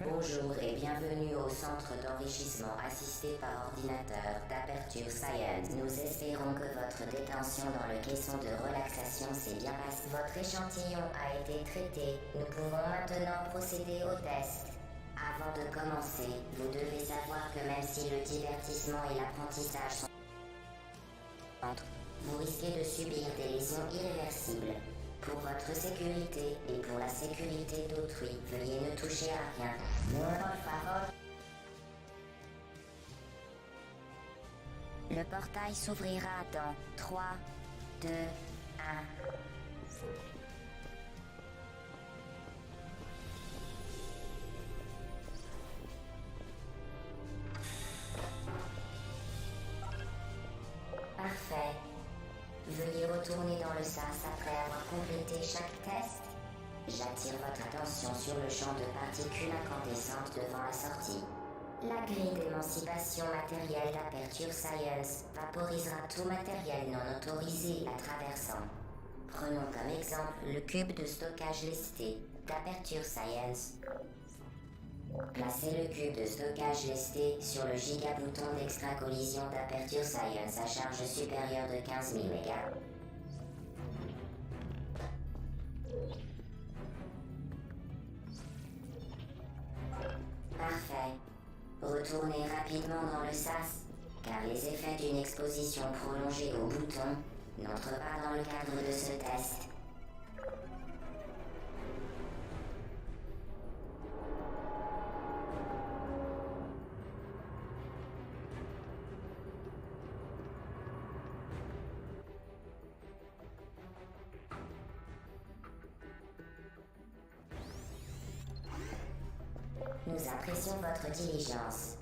Bonjour et bienvenue au centre d'enrichissement assisté par ordinateur d'Aperture Science. Nous espérons que votre détention dans le caisson de relaxation s'est bien passée. Votre échantillon a été traité. Nous pouvons maintenant procéder au test. Avant de commencer, vous devez savoir que même si le divertissement et l'apprentissage sont entre, vous risquez de subir des lésions irréversibles. Pour votre sécurité et pour la sécurité d'autrui, veuillez ne toucher à rien. Por favor. Le portail s'ouvrira dans 3, 2, 1. Parfait. Veuillez retourner dans le sas après avoir complété chaque test. J'attire votre attention sur le champ de particules incandescentes devant la sortie. La grille d'émancipation matérielle d'Aperture Science vaporisera tout matériel non autorisé la traversant. Prenons comme exemple le cube de stockage lesté d'Aperture Science. Placez le cube de stockage lesté sur le gigabouton d'extra-collision d'Aperture Science à charge supérieure de 15 000 mégas. Parfait. Retournez rapidement dans le sas, car les effets d'une exposition prolongée au bouton n'entrent pas dans le cadre de ce test. Nous apprécions votre diligence.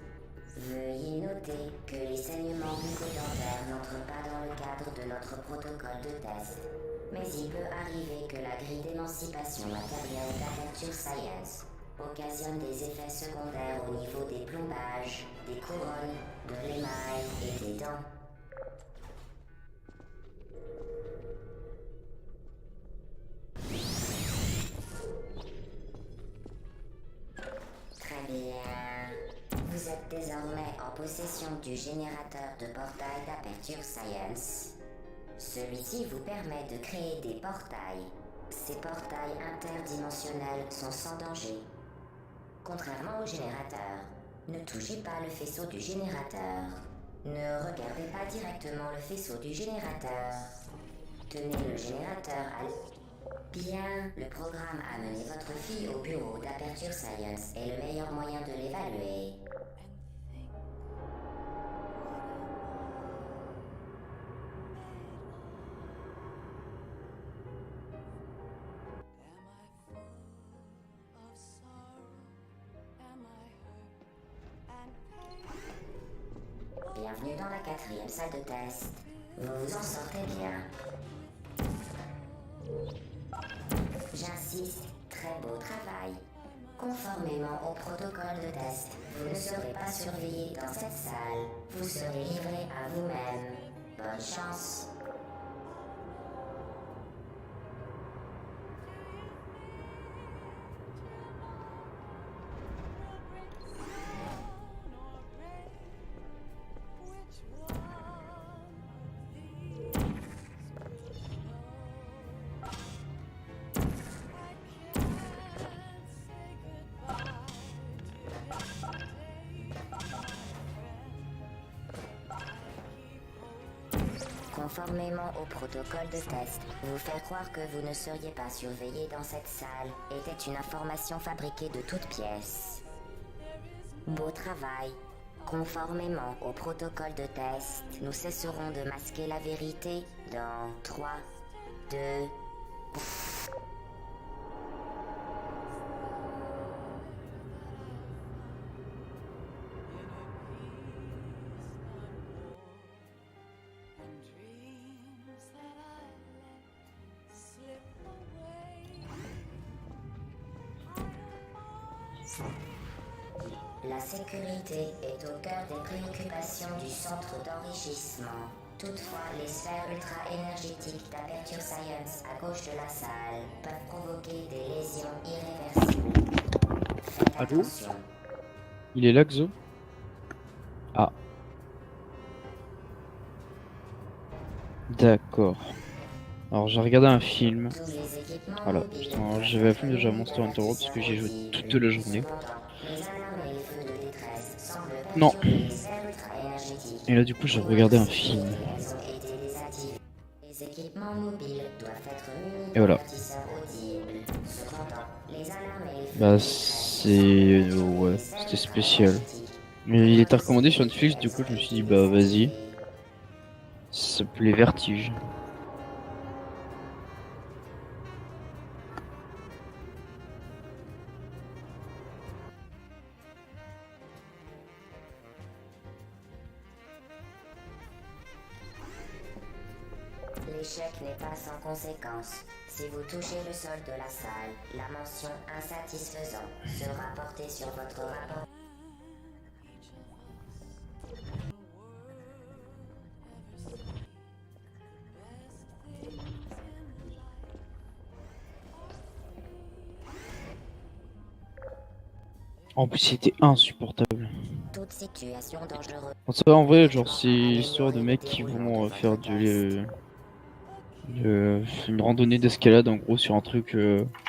Veuillez noter que les saignements bucco-dentaires n'entrent pas dans le cadre de notre protocole de test. Mais il peut arriver que la grille d'émancipation matérielle d'Aperture Science occasionne des effets secondaires au niveau des plombages, des couronnes, de l'émail et des dents. Très bien. Vous êtes désormais en possession du générateur de portail d'Aperture Science. Celui-ci vous permet de créer des portails. Ces portails interdimensionnels sont sans danger. Contrairement au générateur, ne touchez pas le faisceau du générateur. Ne regardez pas directement le faisceau du générateur. Tenez le générateur à Bien, le programme a mené votre fille au bureau d'Aperture Science est le meilleur moyen de l'évaluer. Bienvenue dans la 4e salle de test. Vous vous en sortez bien. J'insiste, très beau travail. Conformément au protocole de test, vous ne serez pas surveillé dans cette salle. Vous serez livré à vous-même. Bonne chance. Conformément au protocole de test, vous faire croire que vous ne seriez pas surveillé dans cette salle était une information fabriquée de toutes pièces. Beau travail. Conformément au protocole de test, nous cesserons de masquer la vérité dans 3, 2... La sécurité est au cœur des préoccupations du centre d'enrichissement. Toutefois, les sphères ultra-énergétiques d'Aperture Science à gauche de la salle peuvent provoquer des lésions irréversibles. Faites Allô? attention. Il est là, Xo? Ah, d'accord. Alors j'ai regardé un film. Tous les équipements Voilà, mobiles putain, doivent j'avais la être flemme de jouer à munis Monster Hunter World parce que j'ai joué d'avertisseurs toute audibles. la journée. Cependant, les alarmes et les feux de détresse semblent Non. perturber les sphères ultra-énergétiques. Et là du coup j'ai Pour regardé un anticiper film. qu'elles ont été désactivées. Les équipements mobiles doivent être munis Et voilà. d'avertisseurs audibles. Cependant, les alarmes et les feux Bah de détresse semblent c'est... perturber ouais, les sphères c'était spécial. ultra-énergétiques. Mais il était recommandé sur Anticiper Netflix, du qu'elles coup ont je me suis été dit bah vas-y. désactivées. Ça s'appelait Vertige. L'échec n'est pas sans conséquence. Si vous touchez le sol de la salle, la mention insatisfaisant sera portée sur votre rapport. En plus c'était insupportable. Toute situation dangereuse. En vrai genre c'est l'histoire de mecs qui vont faire une randonnée d'escalade en gros sur un truc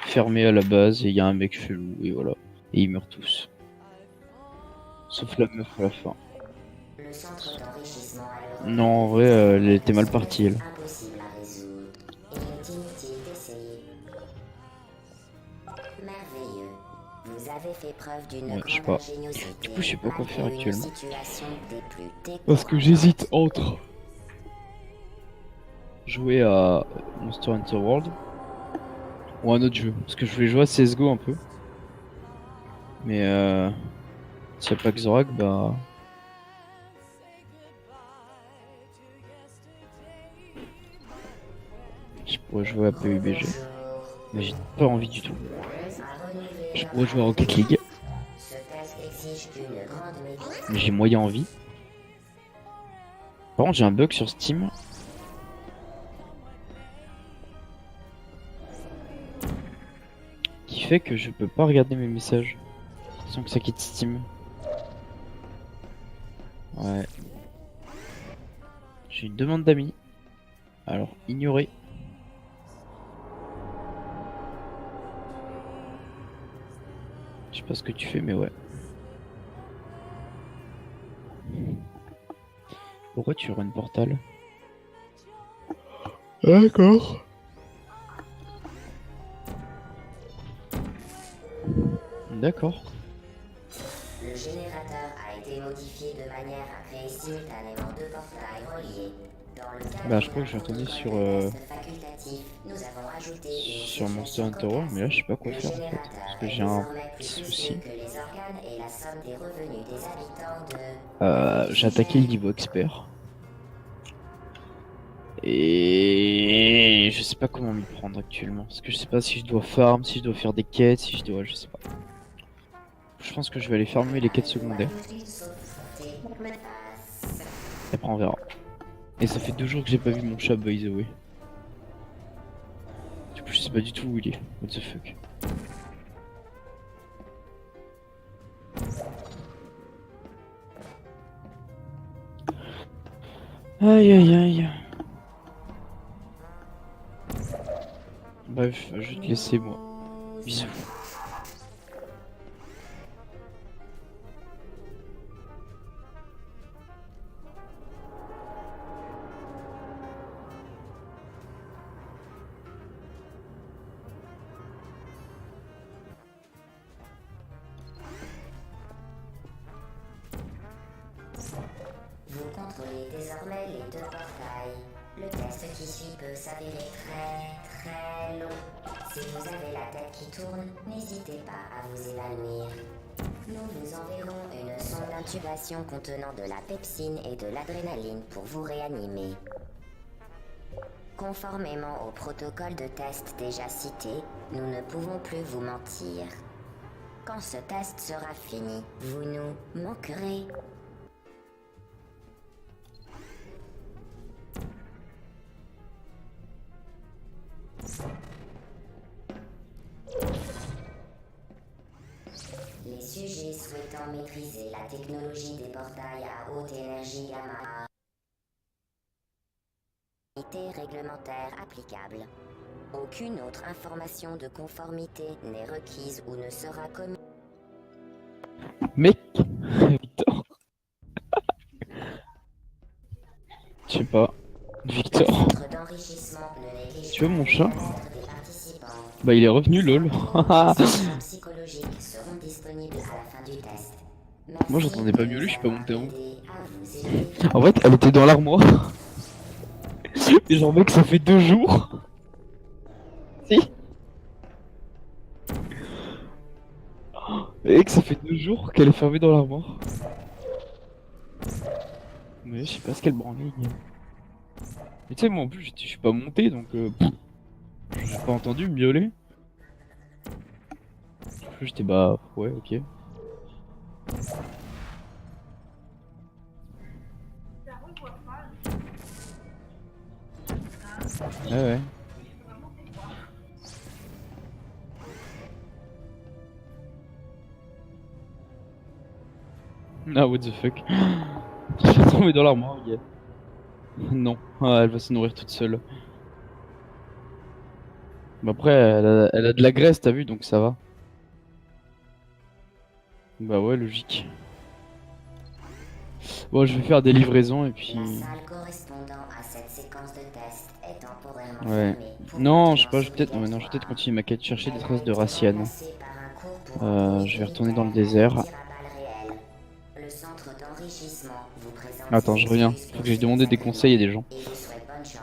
fermé à la base et il y a un mec chelou et voilà. Et ils meurent tous. Sauf la meuf à la fin. Le centre d'enrichissement à Non, en vrai, elle était mal partie, elle. impossible à résoudre. Il est inutile d'essayer. Merveilleux. Vous avez fait preuve d'une Ouais, je sais grande pas. ingéniosité. Du coup, je sais pas quoi faire malgré une actuellement. situation des plus Parce que décourageantes. j'hésite entre jouer à Monster Hunter World ou un autre jeu. Parce que je voulais jouer à CSGO un peu. Mais s'il n'y a pas Xorag, bah... je pourrais jouer à PUBG. Mais j'ai pas envie du tout. Je pourrais jouer à Rocket League. Ce test exige une grande maîtrise. Mais j'ai moyen envie. Par contre, j'ai un bug sur Steam. Qui fait que je peux pas regarder mes messages sans que ça quitte Steam. Ouais. J'ai une demande d'amis. Alors, ignorer. Je sais pas ce que tu fais, mais ouais. Pourquoi tu run Portal? D'accord. D'accord. Le générateur a été modifié de manière à créer simultanément deux portails reliés. Dans le cadre Bah, je crois que j'ai entendu d'un sur test facultatif, nous avons ajouté une sur Monster situation Hunter World, cocasse. mais là, je sais pas quoi Le faire en fait. générateur Parce que est j'ai un désormais plus petit puisseux souci. que les organes et la somme des revenus des habitants de... J'ai attaqué le niveau expert. Et je sais pas comment m'y prendre actuellement. Parce que je sais pas si je dois farm, si je dois faire des quêtes, si je dois... Je sais pas. Je pense que je vais aller farmer les quêtes secondaires. Et après on verra. Et ça fait 2 jours que j'ai pas vu mon chat, by the way. Du coup je sais pas du tout où il est. What the fuck. Aïe aïe aïe. Bref, je vais te laisser moi. Bisous. Vous contrôlez désormais les deux portails. Le test qui suit peut s'avérer très long. Si vous avez la tête qui tourne, n'hésitez pas à vous évanouir. Nous vous enverrons une sonde d'intubation contenant de la pepsine et de l'adrénaline pour vous réanimer. Conformément au protocole de test déjà cité, nous ne pouvons plus vous mentir. Quand ce test sera fini, vous nous manquerez. souhaitant maîtriser la technologie des portails à haute énergie gamma. Réglementaire applicable. Aucune autre information de conformité n'est requise ou ne sera commise. Mec, Victor. Je sais pas. Victor. Centre d'enrichissement ne néglige Tu vois mon pas chat? le bien-être des participants. Bah il est revenu lol. Les soins psychologiques seront disponibles à la fin du test. Merci Moi j'entendais pas de mieux nous lui, je suis pas avoir monté en haut. aidés à vous aider. En fait, elle était dans l'armoire. Et genre mec, ça fait 2 jours. Si. Mec, ça fait 2 jours qu'elle est fermée dans l'armoire. Mais je sais pas ce qu'elle branle. Mais tu sais, moi en plus, je suis pas monté donc j'ai pas entendu miauler. Du coup, j'étais bah ouais, ok. Ouais, ouais. Ah, what the fuck. Je suis tombé dans l'armoire, gars. Non, ah, elle va se nourrir toute seule. Mais après, elle a de la graisse, t'as vu, donc ça va. Bah ouais, logique. Bon, je vais faire des livraisons et puis... La salle correspondant à cette séquence de test est temporairement Ouais. fermée pour Non, je sais pas, maintenance je vais peut-être non, je vais peut-être obligatoire. continuer ma quête, chercher des Elle a traces de été Raciane. remplacée par un cours pour androïdes Je vais retourner dans le militaires désert. à tir à balles réelles. Le centre d'enrichissement vous présente Attends, ses je reviens. excuses Faut pour que j'aille ce demander des désagrément conseils à des gens. et vous souhaite bonne chance.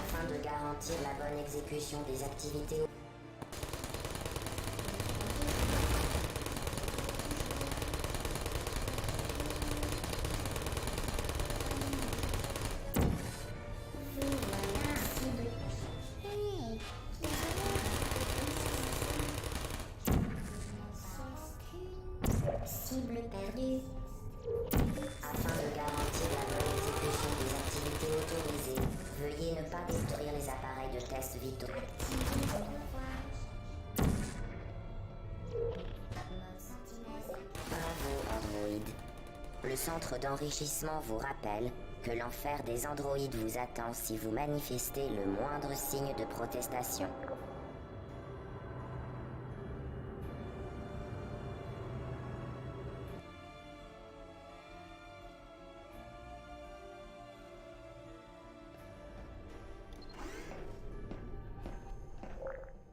Afin de garantir la bonne exécution des activités. Cible perdue. Afin de garantir la bonne exécution des activités autorisées, veuillez ne pas détruire les appareils de test vitaux. Bravo, Android. Le centre d'enrichissement vous rappelle que l'enfer des androïdes vous attend si vous manifestez le moindre signe de protestation.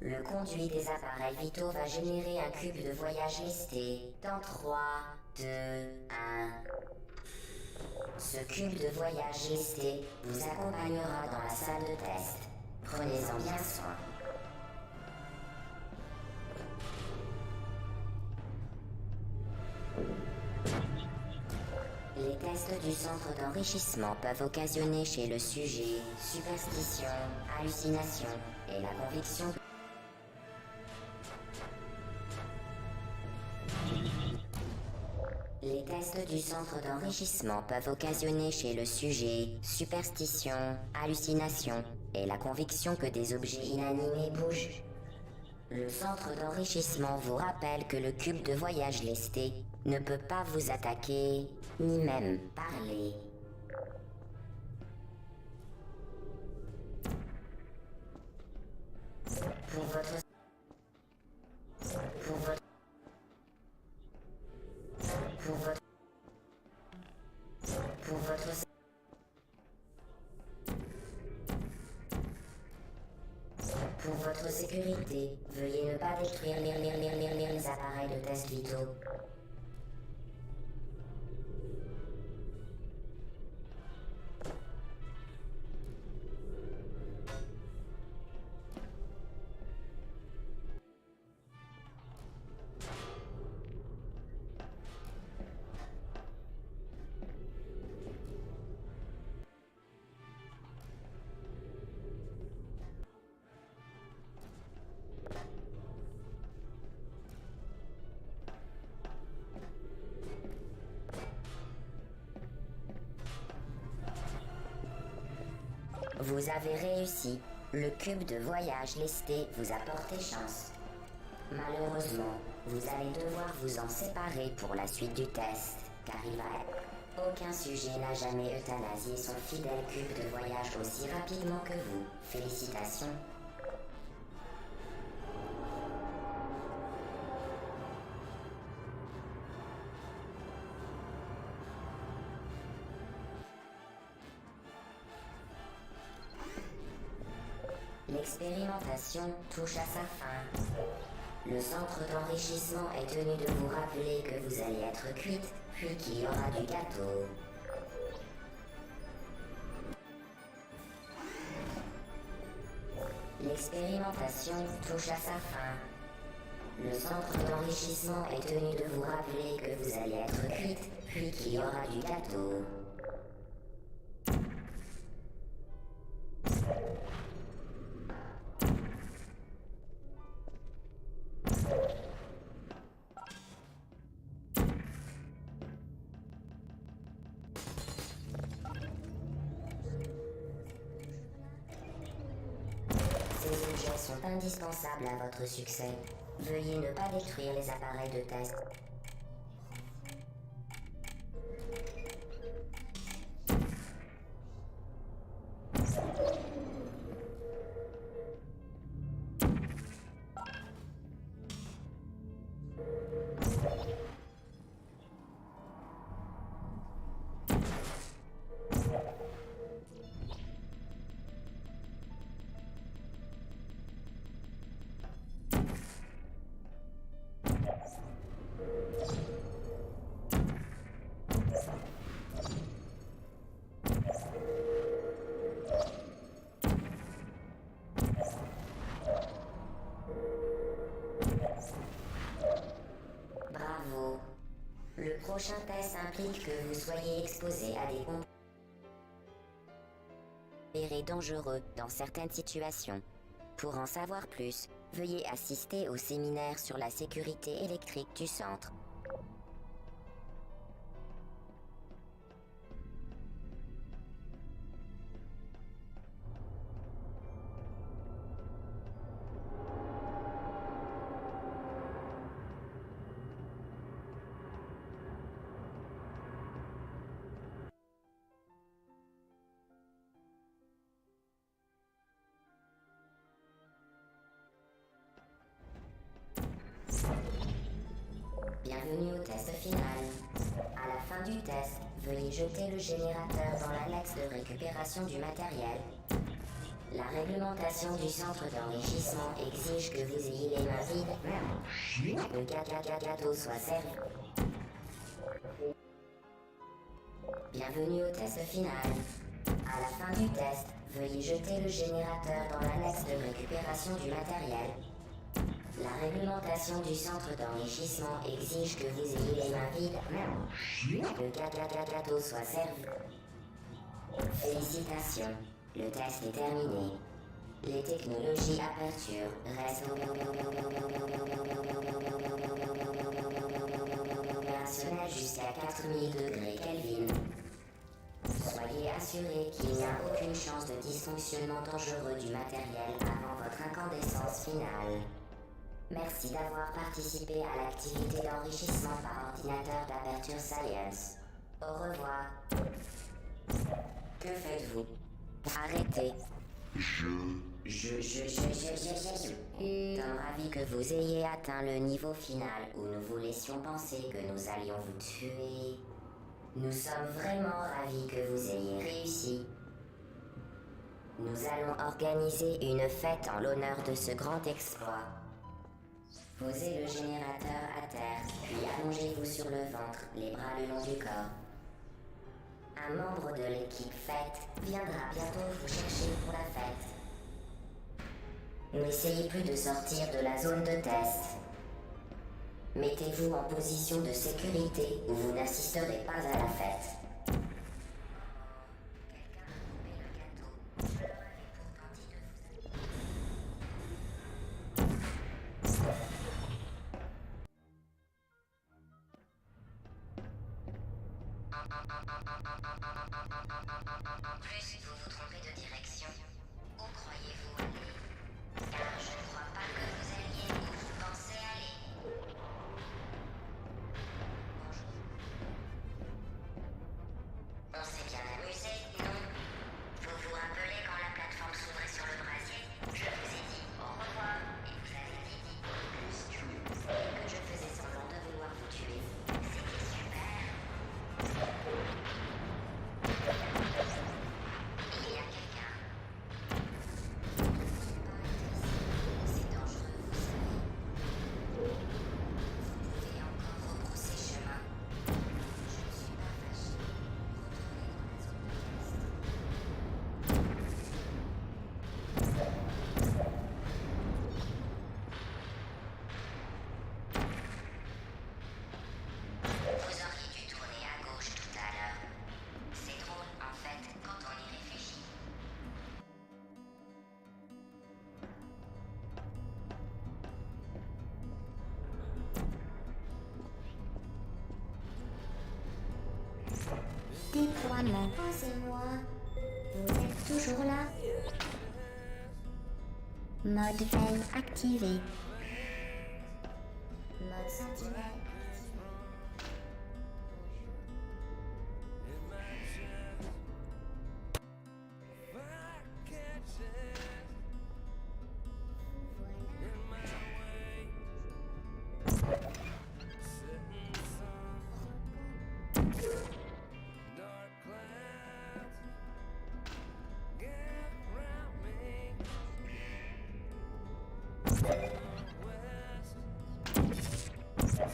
Le conduit des appareils vitaux va générer un cube de voyage listé dans 3, 2, 1. Ce cube de voyage listé vous accompagnera dans la salle de test. Prenez-en bien soin. Les tests du centre d'enrichissement peuvent occasionner chez le sujet superstition, hallucination et la conviction. Les tests du centre d'enrichissement peuvent occasionner chez le sujet superstition, hallucination et la conviction que des objets inanimés bougent. Le centre d'enrichissement vous rappelle que le cube de voyage lesté ne peut pas vous attaquer, ni même parler. Pour votre Pour votre sécurité, veuillez ne pas détruire les appareils de test vitaux. Vous avez réussi. Le cube de voyage lesté vous a porté chance. Malheureusement, vous allez devoir vous en séparer pour la suite du test, car il va être... Aucun sujet n'a jamais euthanasié son fidèle cube de voyage aussi rapidement que vous. Félicitations. L'expérimentation touche à sa fin. Le centre d'enrichissement est tenu de vous rappeler que vous allez être cuite, puis qu'il y aura du gâteau. L'expérimentation touche à sa fin. Le centre d'enrichissement est tenu de vous rappeler que vous allez être cuite, puis qu'il y aura du gâteau. Ces objets sont indispensables à votre succès. Veuillez ne pas détruire les appareils de test. Bravo. Le prochain test implique que vous soyez exposé à des composés dangereux dans certaines situations. Pour en savoir plus, veuillez assister au séminaire sur la sécurité électrique du centre. Bienvenue au test final. À la fin du test, veuillez jeter le générateur dans l'annexe de récupération du matériel. La réglementation du centre d'enrichissement exige que vous ayez les mains vides. Le gâteau soit servi. Bienvenue au test final. À la fin du test, veuillez jeter le générateur dans l'annexe de récupération du matériel. La réglementation du centre d'enrichissement exige que vous ayez les mains vides. Le gâteau soit servi. Félicitations, le test est terminé. Les technologies aperture restent opérationnelles jusqu'à 4000 degrés Kelvin. Soyez assurés qu'il n'y a aucune chance de dysfonctionnement dangereux du matériel avant votre incandescence finale. Merci d'avoir participé à l'activité d'enrichissement par ordinateur d'Aperture Science. Au revoir. Que faites-vous? Arrêtez. Je sommes ravis que vous ayez atteint le niveau final où nous vous laissions penser que nous allions vous tuer. Nous sommes vraiment ravis que vous ayez réussi. Nous allons organiser une fête en l'honneur de ce grand exploit. Posez le générateur à terre, puis allongez-vous sur le ventre, les bras le long du corps. Un membre de l'équipe fête viendra bientôt vous chercher pour la fête. N'essayez plus de sortir de la zone de test. Mettez-vous en position de sécurité où vous n'assisterez pas à la fête. En plus, vous vous trompez de direction. maman. Oh, c'est moi. Vous êtes toujours là? Mode veille activé. Mode sentinelle.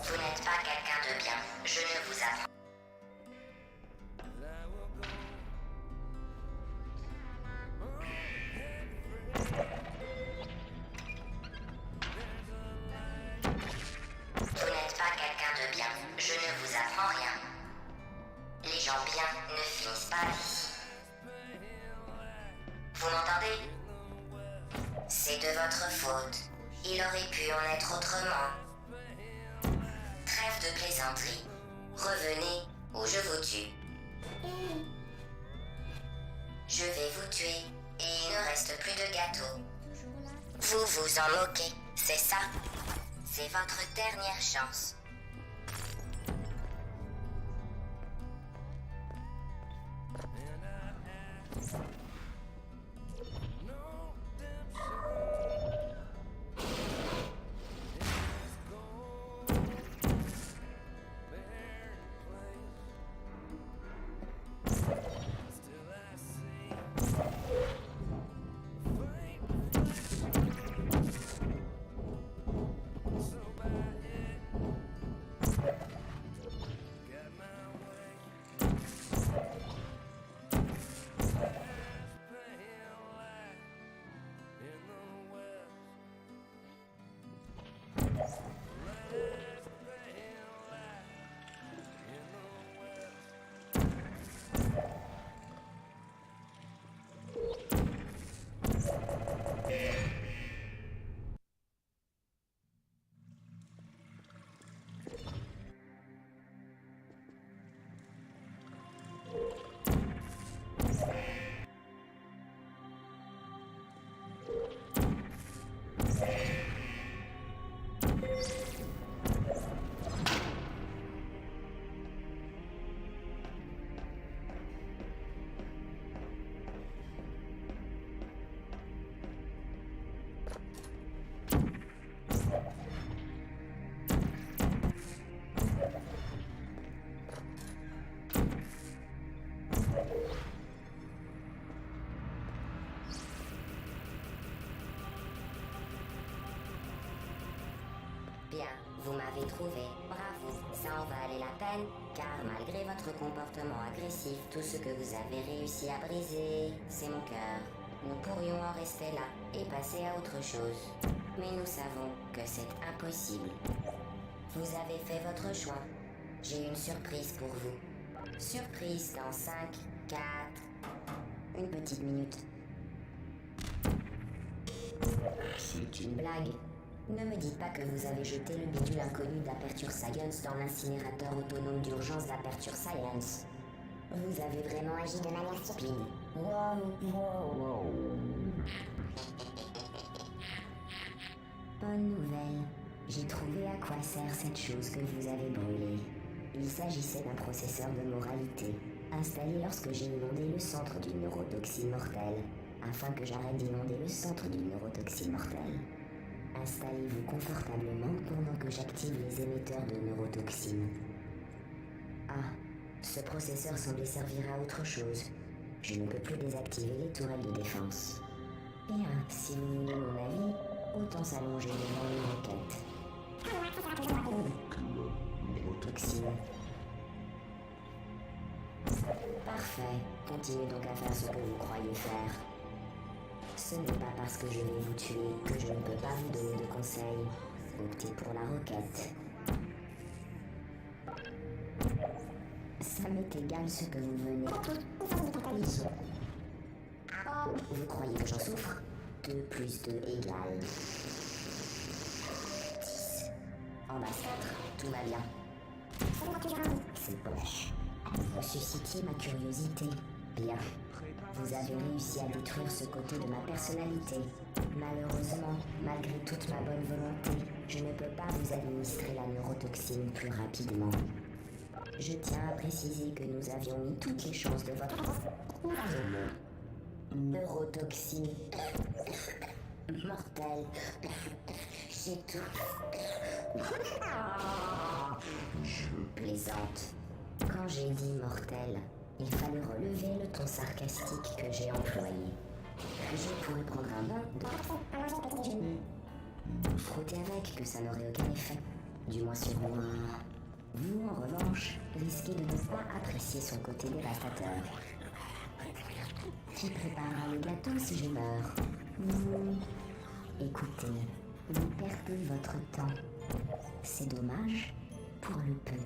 Vous n'êtes pas quelqu'un de bien, je ne vous apprends. Vous n'êtes pas quelqu'un de bien, je ne vous apprends rien. Les gens bien ne finissent pas ici. Vous m'entendez? C'est de votre faute. Il aurait pu en être autrement. Trêve de plaisanterie. Revenez ou je vous tue. Je vais vous tuer et il ne reste plus de gâteau. Vous vous en moquez, c'est ça? C'est votre dernière chance. Bien, vous m'avez trouvé. Bravo, ça en valait la peine, car malgré votre comportement agressif, tout ce que vous avez réussi à briser, c'est mon cœur. Nous pourrions en rester là et passer à autre chose. Mais nous savons que c'est impossible. Vous avez fait votre choix. J'ai une surprise pour vous. Surprise dans 5, 4... Une petite minute. C'est une blague. Ne me dites pas que vous avez jeté le bidule inconnu d'Aperture Science dans l'incinérateur autonome d'urgence d'Aperture Science. Vous avez vraiment agi de manière stupide. Wow. Bonne nouvelle. J'ai trouvé à quoi sert cette chose que vous avez brûlée. Il s'agissait d'un processeur de moralité, installé lorsque j'ai inondé le centre d'une neurotoxine mortelle, afin que j'arrête d'inonder le centre d'une neurotoxine mortelle. Installez-vous confortablement pendant que j'active les émetteurs de neurotoxines. Ah, ce processeur semblait servir à autre chose. Je ne peux plus désactiver les tourelles de défense. Bien, si vous voulez mon avis, autant s'allonger devant une roquette. Neurotoxine. Parfait. Continuez donc à faire ce que vous croyez faire. Ce n'est pas parce que je vais vous tuer que je ne peux pas vous donner de conseils. Optez pour la roquette. Ça m'est égal ce que vous venez. Vous croyez que j'en souffre? 2 plus 2 égale 10. En bas 4, tout va bien. C'est poche. Vous suscitiez ma curiosité. Bien. Vous avez réussi à détruire ce côté de ma personnalité. Malheureusement, malgré toute ma bonne volonté, je ne peux pas vous administrer la neurotoxine plus rapidement. Je tiens à préciser que nous avions mis toutes les chances de votre neurotoxine mortelle. C'est tout. Je plaisante. Quand j'ai dit mortel, il fallait relever le ton sarcastique que j'ai employé. Je pourrais prendre un bain de frotter avec que ça n'aurait aucun effet. Du moins sur moi. Vous, en revanche, risquez de ne pas apprécier son côté dévastateur. Qui préparera le gâteau si je meurs? Écoutez, vous perdez votre temps. C'est dommage pour le peu.